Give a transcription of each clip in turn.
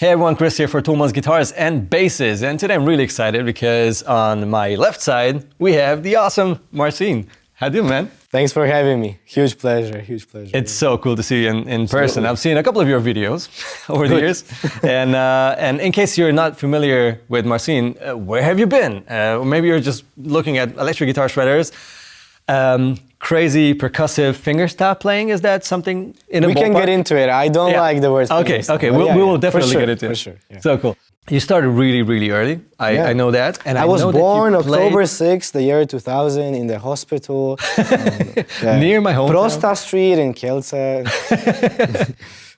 Hey everyone, Kris here for Thomann Guitars and Basses, and today I'm really excited because on my left side we have the awesome Marcin. How you doing, man? Thanks for having me. Huge pleasure, huge pleasure. It's so cool to see you in person. I've seen a couple of your videos over the years, and in case you're not familiar with Marcin, where have you been? Maybe you're just looking at electric guitar shredders. Crazy percussive fingerstyle playing, is that something in a ballpark? We can get into it. I don't like the word Okay, fingerstyle, we will definitely get into it. For sure, yeah. So cool. You started really early. I know that. And I was know born that you October 6th, the year 2000, in the hospital. Near my hometown. Prosta Street in Kielce.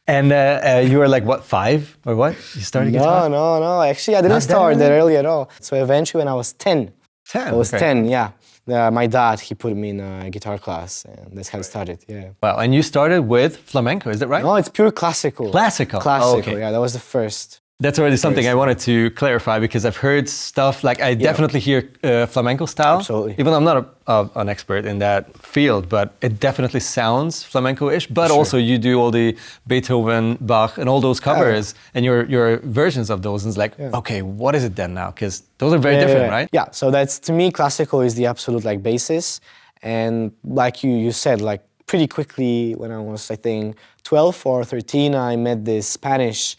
And you were like, what, 5 or what? You started guitar? No. Actually, I didn't start that early at all. So eventually when I was 10. 10? I was okay. 10, yeah. My dad, he put me in a guitar class, and that's how it started, yeah. Wow, and you started with flamenco, is that right? No, it's pure classical. Classical? Classical, Oh, okay. yeah, that was the first. That's already something I wanted to clarify because I've heard stuff, like I definitely hear flamenco style. Absolutely. Even though I'm not an expert in that field, but it definitely sounds flamenco-ish. But also you do all the Beethoven, Bach, and all those covers and your versions of those. And it's like, okay, what is it then now? Because those are very different, right? Yeah, so that's, to me, classical is the absolute like basis. And like you said, like pretty quickly when I was, I think, 12 or 13, I met this Spanish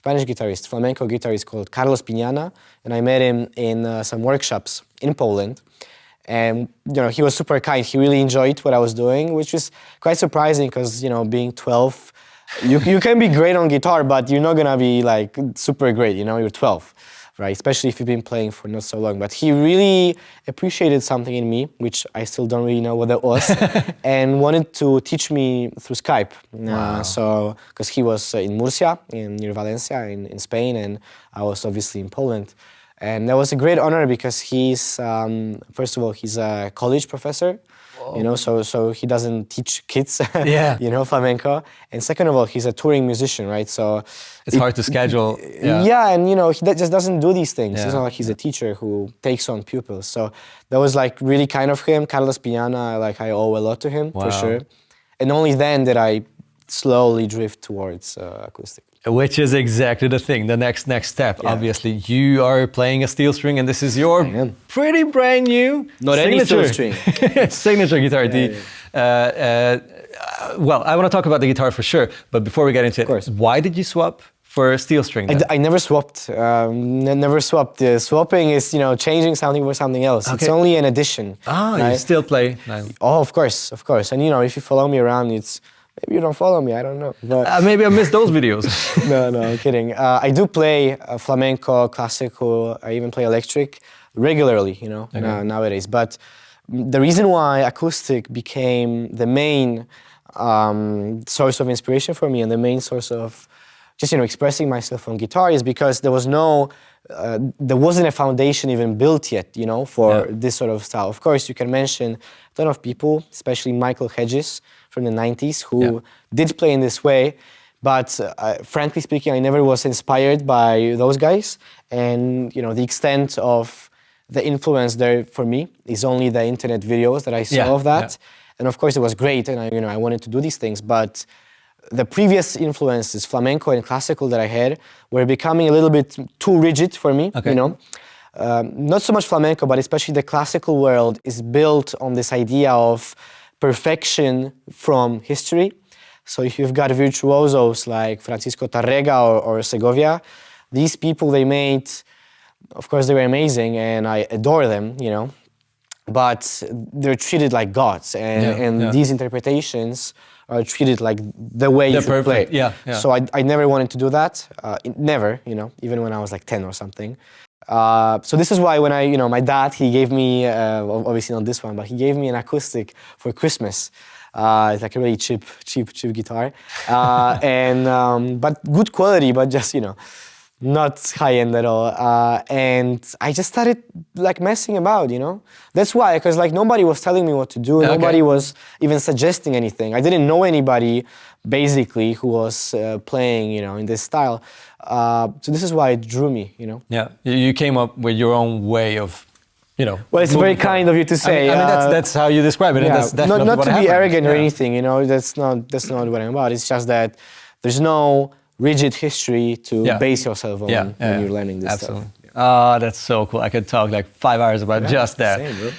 guitarist, flamenco guitarist called Carlos Piñana, and I met him in some workshops in Poland. And he was super kind. He really enjoyed what I was doing, which was quite surprising because being 12, you can be great on guitar, but you're not gonna be like super great. You're 12, right? Especially if you've been playing for not so long. But he really appreciated something in me, which I still don't really know what that was, and wanted to teach me through Skype. Wow. So, because he was in Murcia, near Valencia, in Spain, and I was obviously in Poland. And that was a great honor because he's, first of all, he's a college professor. So he doesn't teach kids, flamenco. And second of all, he's a touring musician, right? So it's hard to schedule. Yeah, and he just doesn't do these things. Yeah. It's not like he's a teacher who takes on pupils. So that was like really kind of him. Carlos Piñana, like I owe a lot to him for sure. And only then did I slowly drift towards acoustic. Which is exactly the thing, the next step. Yeah. Obviously, you are playing a steel string, and this is your pretty brand new signature steel string. signature guitar. Well, I want to talk about the guitar for sure, but before we get into it, why did you swap for a steel string? I never swapped. Never swapped. Swapping is changing something for something else. Okay. It's only an addition. Right? You still play? Oh, of course. And if you follow me around, maybe you don't follow me, I don't know. But maybe I missed those videos. No, I'm kidding. I do play flamenco, classical, I even play electric regularly, nowadays. But the reason why acoustic became the main source of inspiration for me and the main source of just, expressing myself on guitar is because there wasn't a foundation even built yet, for this sort of style. Of course, you can mention a ton of people, especially Michael Hedges from the 90s, who did play in this way. But frankly speaking, I never was inspired by those guys. And, the extent of the influence there for me is only the internet videos that I saw of that. And of course, it was great, and I wanted to do these things. But the previous influences, flamenco and classical that I had, were becoming a little bit too rigid for me, Not so much flamenco, but especially the classical world is built on this idea of perfection from history. So if you've got virtuosos like Francisco Tárrega or Segovia, these people of course they were amazing and I adore them, but they're treated like gods and these interpretations are treated like the way you should play. So I never wanted to do that, never, even when I was like 10 or something. So this is why when my dad, he gave me, obviously not this one, but he gave me an acoustic for Christmas. It's like a really cheap guitar. But good quality, but just, not high-end at all. And I just started like messing about, That's why, because like nobody was telling me what to do. Nobody was even suggesting anything. I didn't know anybody, basically, who was playing, in this style. So this is why it drew me, Yeah, you came up with your own way of, Well, it's very kind of you to say. I mean that's how you describe it, and that's definitely not what to happened. be arrogant or anything, that's not what I'm about. It's just that there's no rigid history to base yourself on when you're learning this stuff. Oh, that's so cool. I could talk like 5 hours about just that. Same, bro.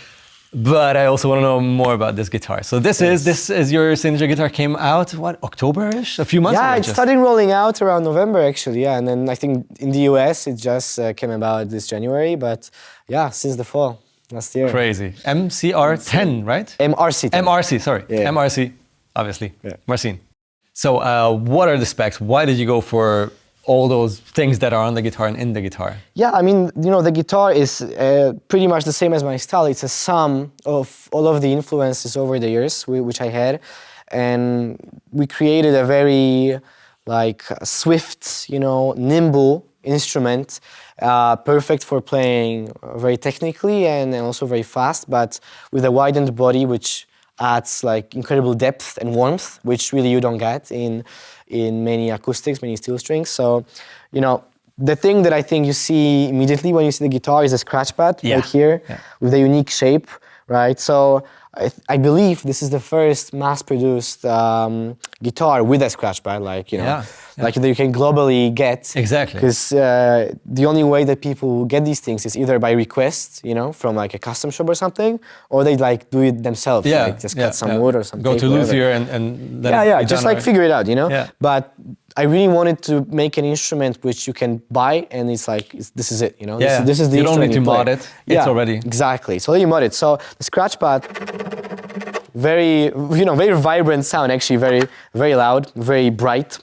But I also want to know more about this guitar. So this is your signature guitar. Came out what, October-ish? A few months ago. Yeah, it started rolling out around November actually. Yeah, and then I think in the US it just came about this January. But yeah, since the fall last year. Crazy. MCR10, right? MRC10. MRC, sorry. Yeah. MRC, obviously. Yeah. Marcin. So what are the specs? Why did you go for all those things that are on the guitar and in the guitar? Yeah, I mean, you know, the guitar is pretty much the same as my style. It's a sum of all of the influences over the years, which I had. And we created a very, like, swift, you know, nimble instrument, perfect for playing very technically and also very fast, but with a widened body, which adds, like, incredible depth and warmth, which really you don't get in many acoustics, many steel strings. So, you know, the thing that I think you see immediately when you see the guitar is a scratch pad right here with a unique shape, right? So I believe this is the first mass-produced guitar with a scratch pad, like, you know, like that you can globally get. Exactly. Because the only way that people get these things is either by request, you know, from like a custom shop or something, or they like do it themselves, like just cut some wood or something. Go to luthier and then just like figure it out, you know. Yeah. But I really wanted to make an instrument which you can buy, and it's like this is it, you know. Yeah. This is the you don't instrument need to mod it. It's already exactly. It's already modded. So the scratch pad, very, you know, very vibrant sound. Actually, very loud, very bright.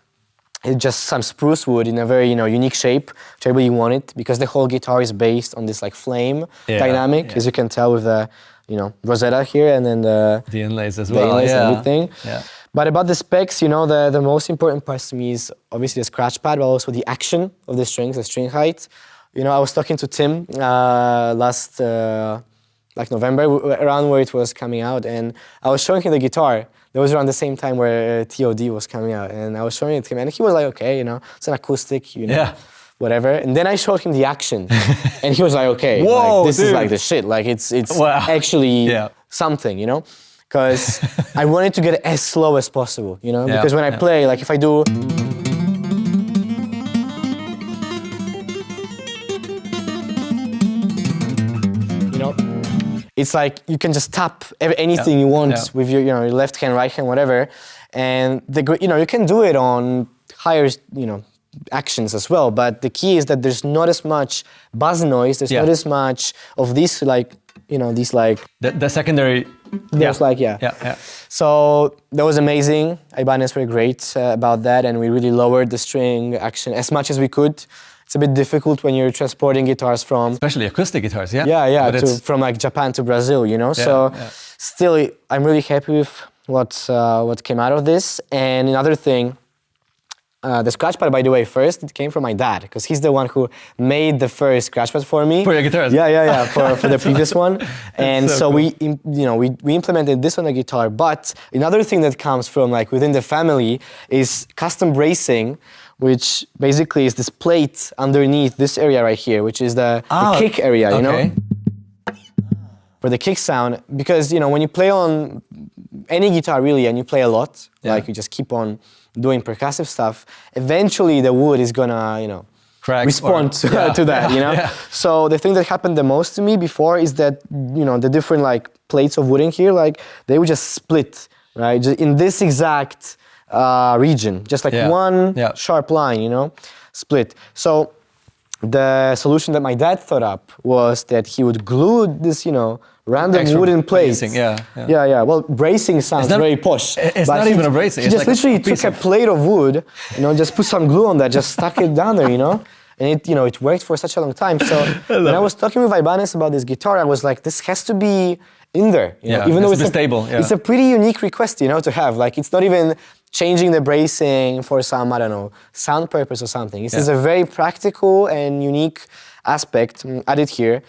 It's just some spruce wood in a very, you know, unique shape, which I really wanted because the whole guitar is based on this like flame dynamic, as you can tell with the, you know, Rosetta here and then the inlays as well, and everything. Yeah. But about the specs, you know, the most important part to me is obviously the scratch pad, but also the action of the strings, the string height. You know, I was talking to Tim last like November, around where it was coming out, and I was showing him the guitar. That was around the same time where TOD was coming out, and I was showing it to him, and he was like, okay, you know, it's an acoustic, you know, whatever. And then I showed him the action, and he was like, okay, whoa, like, this is like the shit, like it's actually something, you know, because I wanted to get it as slow as possible, you know, because when I play, like if I do, you know, it's like you can just tap anything you want with your, you know, your left hand, right hand, whatever, and you know, you can do it on higher, you know, actions as well. But the key is that there's not as much buzz noise. There's not as much of these, like, you know, these like the secondary. There's like So that was amazing. Ibanez were great about that, and we really lowered the string action as much as we could. It's a bit difficult when you're transporting guitars from... Especially acoustic guitars, from like Japan to Brazil, you know? Still, I'm really happy with what came out of this. And another thing, the scratch pad, by the way, first, it came from my dad, because he's the one who made the first scratch pad for me. For your guitars? For the previous one. And so we implemented this on the guitar. But another thing that comes from like within the family is custom bracing, which basically is this plate underneath this area right here, which is the kick area, you know? For the kick sound, because, you know, when you play on any guitar really, and you play a lot, like you just keep on doing percussive stuff, eventually the wood is gonna, you know, respond to that, you know? So the thing that happened the most to me before is that, you know, the different like plates of wood in here, like they would just split, right? Just in this exact region, just like one sharp line, you know, split. So the solution that my dad thought up was that he would glue this, you know, random wooden plates. Well, bracing sounds very posh. It's not even a bracing. He just literally took a plate of wood, you know, just put some glue on that, just stuck it down there, you know, and it, you know, it worked for such a long time. So when I was talking with Ibanez about this guitar, I was like, this has to be in there, you know, even though it's stable. It's a pretty unique request, you know, to have. Like, it's not even changing the bracing for some, I don't know, sound purpose or something. This is a very practical and unique aspect added here,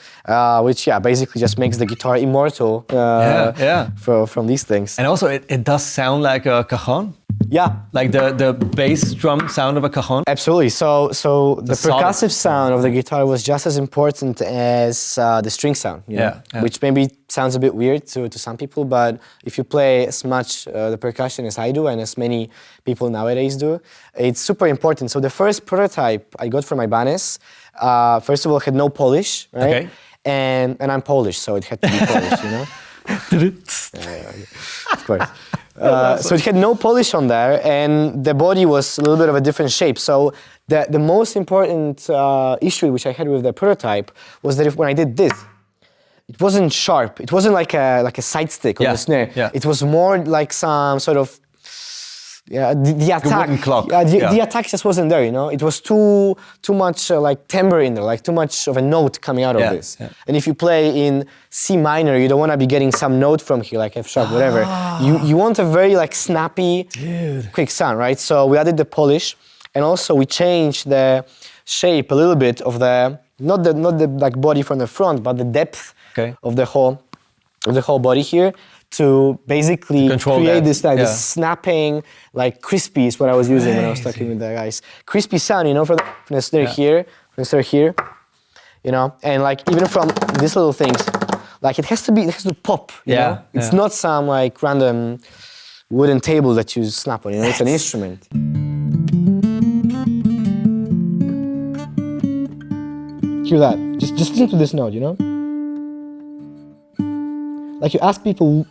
which basically just makes the guitar immortal from these things. And also, it does sound like a cajon. Yeah, like the bass drum sound of a cajon. Absolutely. So the percussive sound of the guitar was just as important as the string sound. You know? Which maybe sounds a bit weird to some people, but if you play as much the percussion as I do and as many people nowadays do, it's super important. So the first prototype I got from Ibanez, first of all, had no polish, right? Okay. And I'm Polish, so it had to be polished, you know. Of course. So it had no polish on there, and the body was a little bit of a different shape. So the most important issue which I had with the prototype was that when I did this, it wasn't sharp. It wasn't like a side stick on the snare. Yeah. It was more like some sort of the attack. The attack just wasn't there, you know. It was too much like timbre in there, like too much of a note coming out of this. Yeah. And if you play in C minor, you don't want to be getting some note from here, like F sharp, whatever. You want a very like snappy, quick sound, right? So we added the polish, and also we changed the shape a little bit of the not the like body from the front, but the depth of the whole body here, to basically create this snapping, like crispy is what I was using when I was talking with the guys. Crispy sound, you know, from the snare here, from the snare here, you know, and like even from these little things, like it has to pop, you know? It's not some like random wooden table that you snap on, you know, it's an instrument. Hear that, just listen to this note, you know? Like you ask people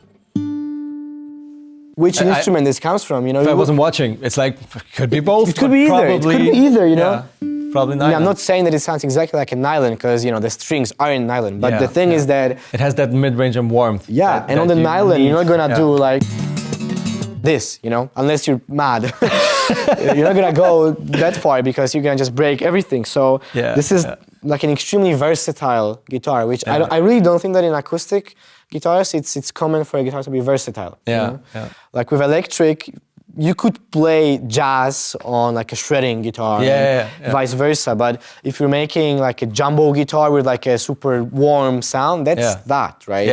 which instrument this comes from, you know. If I wasn't watching, it's like, could be both. It could be either. It could be either, you know. Probably nylon. I'm not saying that it sounds exactly like a nylon, because, you know, the strings are in nylon. But the thing is that it has that mid-range and warmth. Yeah, and on the nylon, you're not gonna do like this, you know, unless you're mad. You're not gonna go that far because you're gonna just break everything. So this is like an extremely versatile guitar, which I really don't think that in acoustic guitars it's common for a guitar to be versatile. You know? Like with electric, you could play jazz on like a shredding guitar, vice versa. But if you're making like a jumbo guitar with like a super warm sound, that's that, right?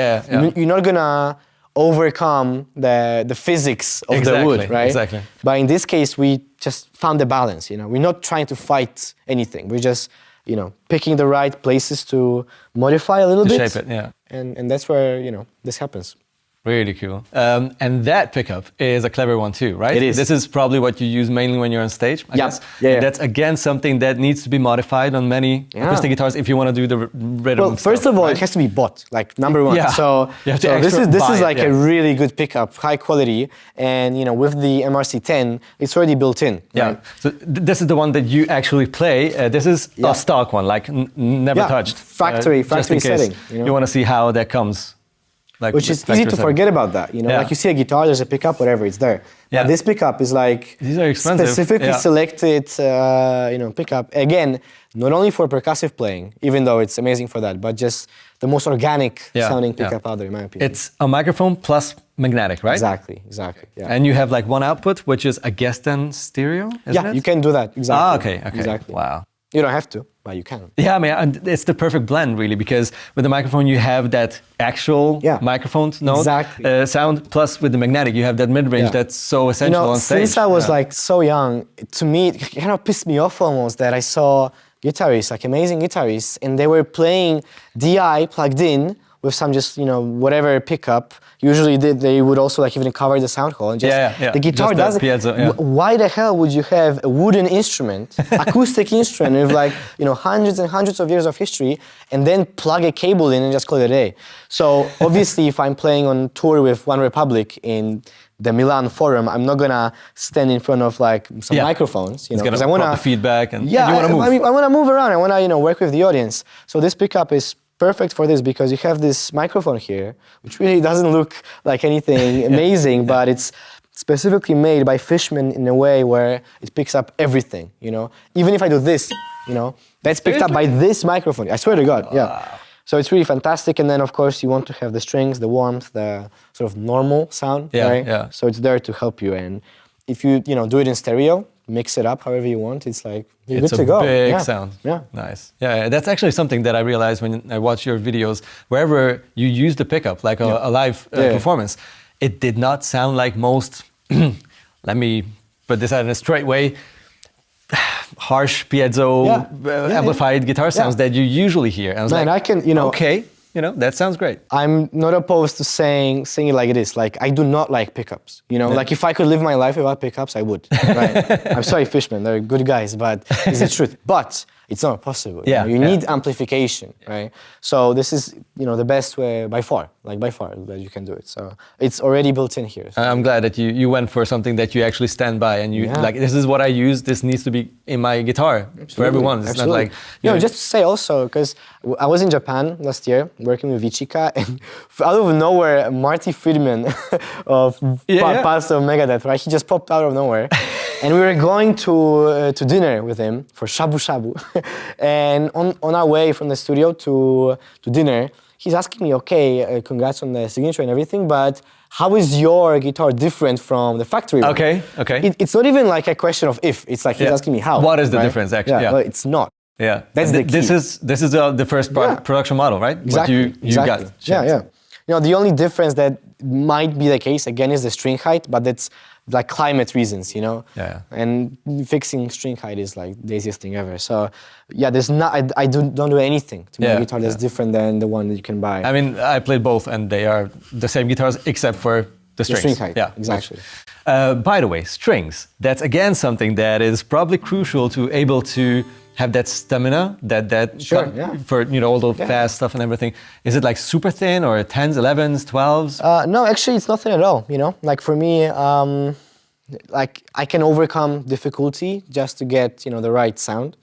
You're not gonna overcome the physics of the wood, right? Exactly. But in this case, we just found the balance, you know. We're not trying to fight anything. We're just, you know, picking the right places to modify a little bit. Shape it, And that's where, you know, this happens. Really cool. And that pickup is a clever one too, right? It is. This is probably what you use mainly when you're on stage, I guess. And that's again something that needs to be modified on many acoustic guitars if you want to do the rhythm. Well, first of all, it has to be bought, like number one. So this is like a really good pickup, high quality, and you know, with the MRC10, it's already built in. Right? So this is the one that you actually play. This is a stock one, like never touched. Factory setting. You want to see how that comes. Like which is easy to forget about that, you know. Like you see a guitar, there's a pickup, whatever, it's there. But this pickup is like these are expensive. Specifically selected, you know, pickup. Again, not only for percussive playing, even though it's amazing for that, but just the most organic sounding pickup out there, in my opinion. It's a microphone plus magnetic, right? Exactly. Yeah. And you have like one output, which is I guess then stereo. Isn't it? You can do that. Exactly. Okay. Exactly. Wow. You don't have to, but you can. Yeah, I mean, it's the perfect blend, really, because with the microphone you have that actual microphone note sound, plus with the magnetic you have that mid-range that's so essential on stage. Since I was like so young, to me it kind of pissed me off almost that I saw guitarists, like amazing guitarists, and they were playing DI plugged in with some just, you know, whatever pickup. Usually they would also like even cover the sound hole and just the guitar doesn't. Why the hell would you have a wooden instrument, acoustic instrument with like, you know, hundreds and hundreds of years of history, and then plug a cable in and just call it a day? So obviously if I'm playing on tour with One Republic in the Milan Forum, I'm not gonna stand in front of like some microphones, you know, because I wanna the feedback and you wanna move. I wanna move around. I wanna, you know, work with the audience. So this pickup is perfect for this because you have this microphone here, which really doesn't look like anything amazing, but it's specifically made by Fishman in a way where it picks up everything, you know. Even if I do this, you know, that's picked up by this microphone. I swear to God, So it's really fantastic, and then of course you want to have the strings, the warmth, the sort of normal sound, right? So it's there to help you, and if you, you know, do it in stereo, mix it up however you want. It's like you're It's good to go. a big Yeah. sound. Yeah. Nice. Yeah, that's actually something that I realized when I watch your videos. Wherever you use the pickup, like a live performance, it did not sound like most, let me put this out in a straight way, harsh piezo amplified guitar sounds that you usually hear. And I was Man, like, I can, you know, okay, you know, that sounds great. I'm not opposed to singing it like it is. Like, I do not like pickups. You know, like if I could live my life without pickups, I would. Right? I'm sorry, Fishman, they're good guys, but it's the truth. But it's not possible. Yeah, you need amplification, right? So this is, you know, the best way by far that you can do it. So it's already built in here. So. I'm glad that you went for something that you actually stand by and you like, this is what I use, this needs to be in my guitar for everyone. It's not like... You know, just to say also, because I was in Japan last year working with Ichika, and out of nowhere, Marty Friedman of Pulse of Megadeth, right? He just popped out of nowhere. And we were going to dinner with him for shabu shabu. And on our way from the studio to dinner, he's asking me, okay, congrats on the signature and everything, but how is your guitar different from the factory one? Okay. It's not even like a question of if, it's like he's asking me how. What is the difference actually? Well, it's not. Yeah, that's the key. This is the first production model, right? Exactly. What you got. Yeah. You know, the only difference that might be the case again is the string height, but that's like climate reasons, you know. Yeah. And fixing string height is like the easiest thing ever. So yeah, there's not. I don't do anything to my guitar that's different than the one that you can buy. I mean, I played both, and they are the same guitars except for the strings. The string height. Yeah, exactly. By the way, strings. That's again something that is probably crucial to able to have that stamina, for, you know, all the fast stuff and everything. Is it like super thin or 10s, 11s, 12s? No, actually it's nothing at all, you know? Like for me, like I can overcome difficulty just to get, you know, the right sound.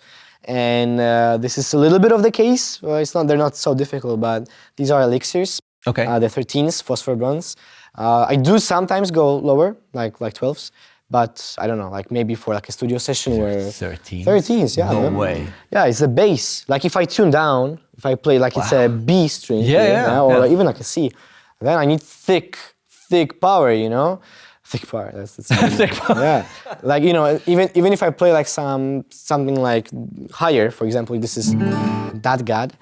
And this is a little bit of the case. Well, they're not so difficult, but they're elixirs. Okay. The 13s, phosphor bronze. I do sometimes go lower, like 12s. But I don't know, like maybe for like a studio session where... 13s? 13s, yeah. No way. Yeah, it's the bass. Like if I tune down, if I play like it's a B string, or even like a C, then I need thick power, you know? Thick power, that's thick power. Yeah. Like, you know, even if I play like something like higher, for example, this is that God,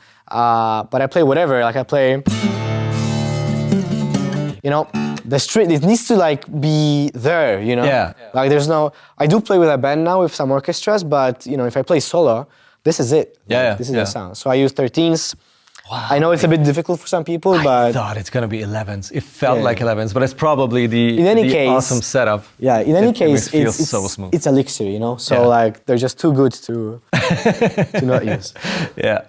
but I play whatever, like I play... You know, the string, it needs to like be there, you know? Yeah. Like there's no, I do play with a band now with some orchestras, but you know, if I play solo, this is it. Like, this is the sound. So I use 13s. Wow. I know it's a bit difficult for some people, but... I thought it's gonna be 11s. It felt like 11s, but it's probably the awesome setup. Yeah, in any case, it feels so smooth. It's elixir, you know? So like, they're just too good to not use. Yeah.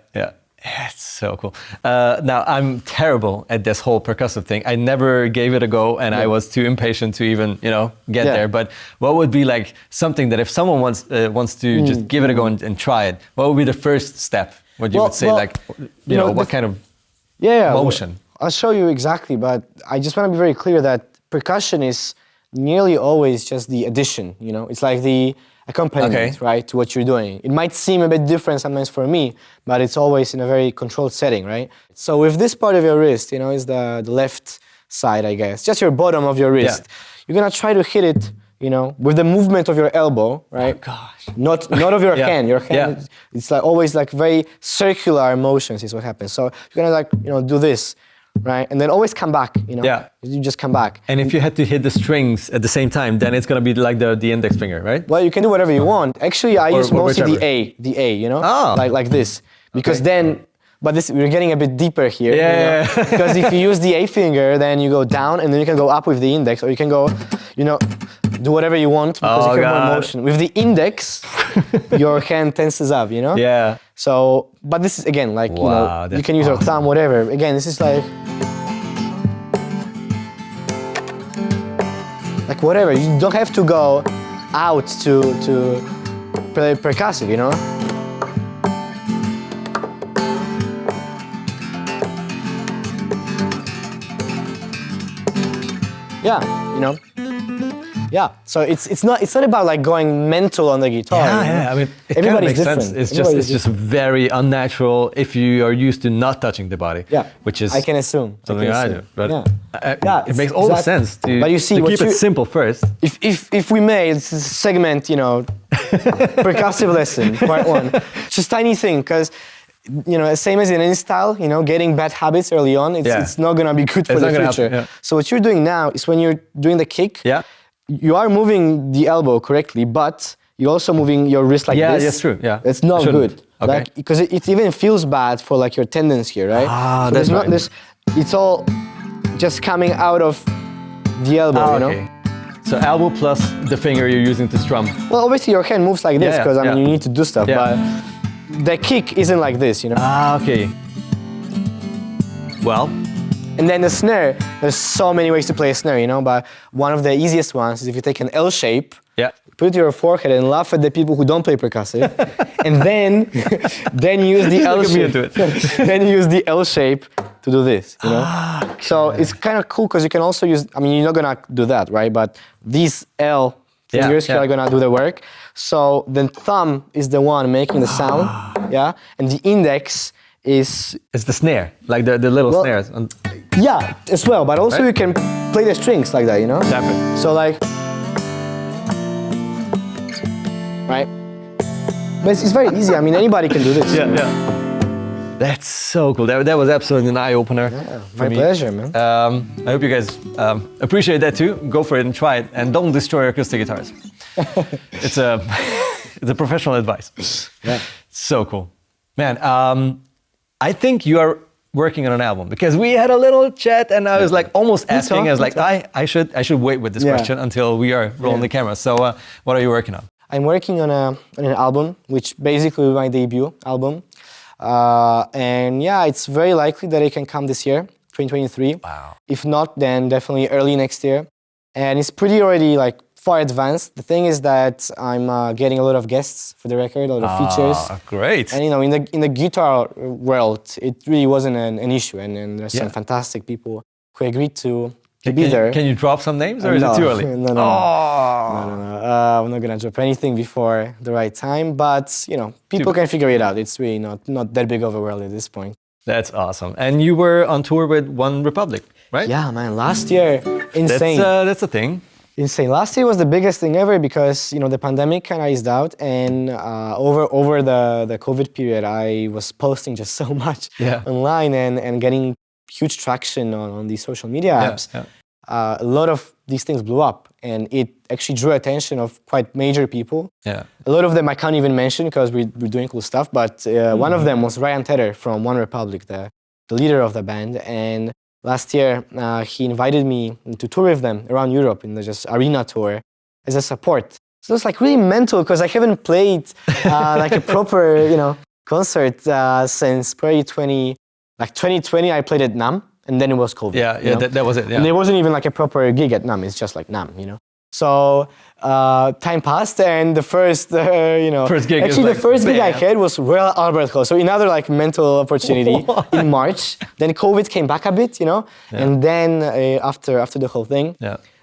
It's so cool. Now, I'm terrible at this whole percussive thing. I never gave it a go, and I was too impatient to even, you know, get there. But what would be like something that if someone wants to just give it a go and try it, what would be the first step? What you would say, like, you know, what kind of motion? I'll show you exactly, but I just want to be very clear that percussion is nearly always just the addition, you know? It's like the accompaniment, right, to what you're doing. It might seem a bit different sometimes for me, but it's always in a very controlled setting, right? So if this part of your wrist, you know, is the left side, I guess, just your bottom of your wrist, you're gonna try to hit it, you know, with the movement of your elbow, right? Oh gosh. Not of your hand. Your hand, it's like always like very circular motions is what happens. So you're gonna like, you know, do this. Right, and then always come back, you know? Yeah. You just come back. And if you had to hit the strings at the same time, then it's gonna be like the index finger, right? Well, you can do whatever you want. Actually, I use mostly the A, you know? Like this. Because then, but this, we're getting a bit deeper here. Yeah. You know? Because if you use the A finger, then you go down and then you can go up with the index, or you can go, you know, do whatever you want because you have more motion. With the index, your hand tenses up, you know? Yeah. So, but this is again, like, you know, you can use your thumb, whatever. Again, this is like whatever. You don't have to go out to play percussive, you know? Yeah, you know? Yeah, so it's not about like going mental on the guitar. Yeah, you know? yeah. I mean, it kind of Everybody's makes sense. different. It's just very unnatural if you are used to not touching the body. Yeah, which is I can assume. something I do. But Yeah, it makes all the sense to, but you see, to what keep it simple first. If we made this segment, you know, percussive lesson, part 1, just tiny thing, because you know, same as in any style, you know, getting bad habits early on, it's not gonna be good for the future. Happen, yeah. So what you're doing now is when you're doing the kick, you are moving the elbow correctly, but you're also moving your wrist like this. Yeah, that's true. Yeah, it's not good. Okay. Like, because it even feels bad for like your tendons here, right? Ah, so that's not right. this. It's all just coming out of the elbow, you know. Okay. So elbow plus the finger you're using to strum. Well, obviously your hand moves like this because I mean you need to do stuff, but the kick isn't like this, you know. Ah, okay. Well. And then the snare, there's so many ways to play a snare, you know, but one of the easiest ones is if you take an L shape, put it to your forehead and laugh at the people who don't play percussive, and then use the L shape. Then use the L shape to do this, you know. Okay. So it's kind of cool because you can also use, I mean, you're not gonna do that, right? But these L fingers here are gonna do the work. So the thumb is the one making the sound, and the index is... It's the snare, like the little snares. Yeah, as well, but also you can play the strings like that, you know? Definitely. So like... Right? But it's very easy, I mean, anybody can do this. That's so cool. That was absolutely an eye-opener. Yeah, my pleasure, man. I hope you guys appreciate that too. Go for it and try it, and don't destroy acoustic guitars. It's a professional advice. Yeah. So cool, man. I think you are working on an album because we had a little chat, and I was like almost asking. I was like, I should wait with this question until we are rolling the camera. So, what are you working on? I'm working on an album, which basically my debut album. And yeah, it's very likely that it can come this year, 2023. Wow. If not, then definitely early next year. And it's pretty already like far advanced. The thing is that I'm getting a lot of guests for the record, a lot of features. Great. And you know, in the guitar world, it really wasn't an issue. And there's some fantastic people who agreed to be there. Can you drop some names, or is it too early? No. I'm not gonna drop anything before the right time, but you know, people can figure it out. It's really not that big of a world at this point. That's awesome. And you were on tour with One Republic, right? Yeah, man. Last year, insane. That's a thing. Insane. Last year was the biggest thing ever because you know the pandemic kind of eased out, and over the COVID period, I was posting just so much online and getting huge traction on these social media apps. A lot of these things blew up, and it actually drew attention of quite major people. A lot of them I can't even mention because we're doing cool stuff, but one of them was Ryan Tedder from One Republic, the leader of the band, and last year he invited me to tour with them around Europe in the just arena tour as a support. So it's like really mental because I haven't played like a proper, you know, concert since probably 2020 I played at NAMM, and then it was COVID. That was it. Yeah. And it wasn't even like a proper gig at NAMM, it's just like NAMM, you know. So time passed, and the first, first gig actually the first gig I bam. had was Royal Albert Hall. So another like mental opportunity in March. Then COVID came back a bit, you know, and then after the whole thing,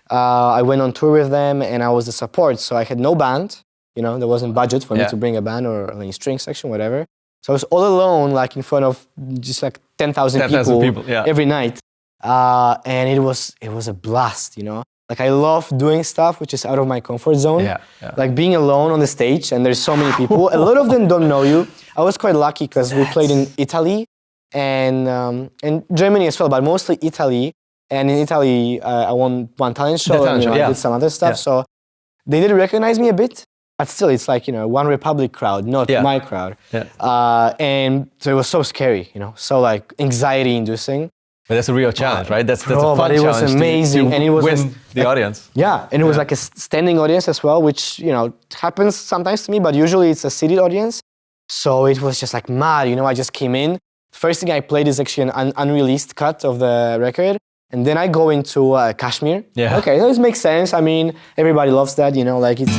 I went on tour with them, and I was the support. So I had no band, you know, there wasn't budget for me to bring a band or any string section, whatever. So I was all alone, like in front of just like 10,000 people every night, and it was a blast, you know. Like I love doing stuff which is out of my comfort zone, like being alone on the stage, and there's so many people. A lot of them don't know you. I was quite lucky because we played in Italy and Germany as well, but mostly Italy. And in Italy, I won one talent show, and I did some other stuff. So they did recognize me a bit. But still, it's like, you know, One Republic crowd, not my crowd. And so it was so scary, you know, so like anxiety-inducing. But that's a real challenge, right? That's a fun challenge. It was amazing, and it was win the audience. Yeah, and it was like a standing audience as well, which, you know, happens sometimes to me, but usually it's a seated audience. So it was just like mad, you know. I just came in. First thing I played is actually an unreleased cut of the record. And then I go into Kashmir. Okay, this makes sense. I mean, everybody loves that, you know, like it's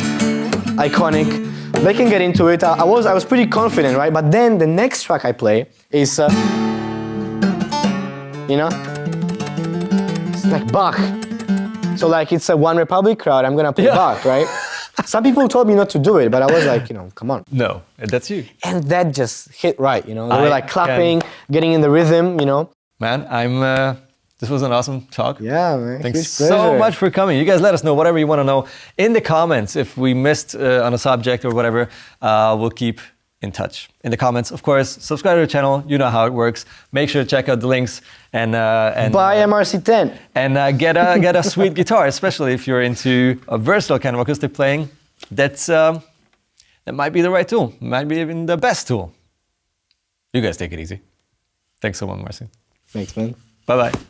iconic. They can get into it. I was pretty confident, right? But then the next track I play is, you know, it's like Bach. So like it's a One Republic crowd, I'm gonna play Yeah. Bach, right? Some people told me not to do it, but I was like, you know, come on. No, that's you. And that just hit right, you know. They I were like clapping, getting in the rhythm, you know. Man, this was an awesome talk. Yeah, man. Thanks huge so pleasure. much for coming. You guys let us know whatever you want to know in the comments. If we missed on a subject or whatever, we'll keep in touch. In the comments, of course, subscribe to the channel. You know how it works. Make sure to check out the links and Buy MRC10. and get a sweet guitar, especially if you're into a versatile kind of acoustic playing. That might be the right tool. Might be even the best tool. You guys take it easy. Thanks so much, Marcin. Thanks, man. Bye bye.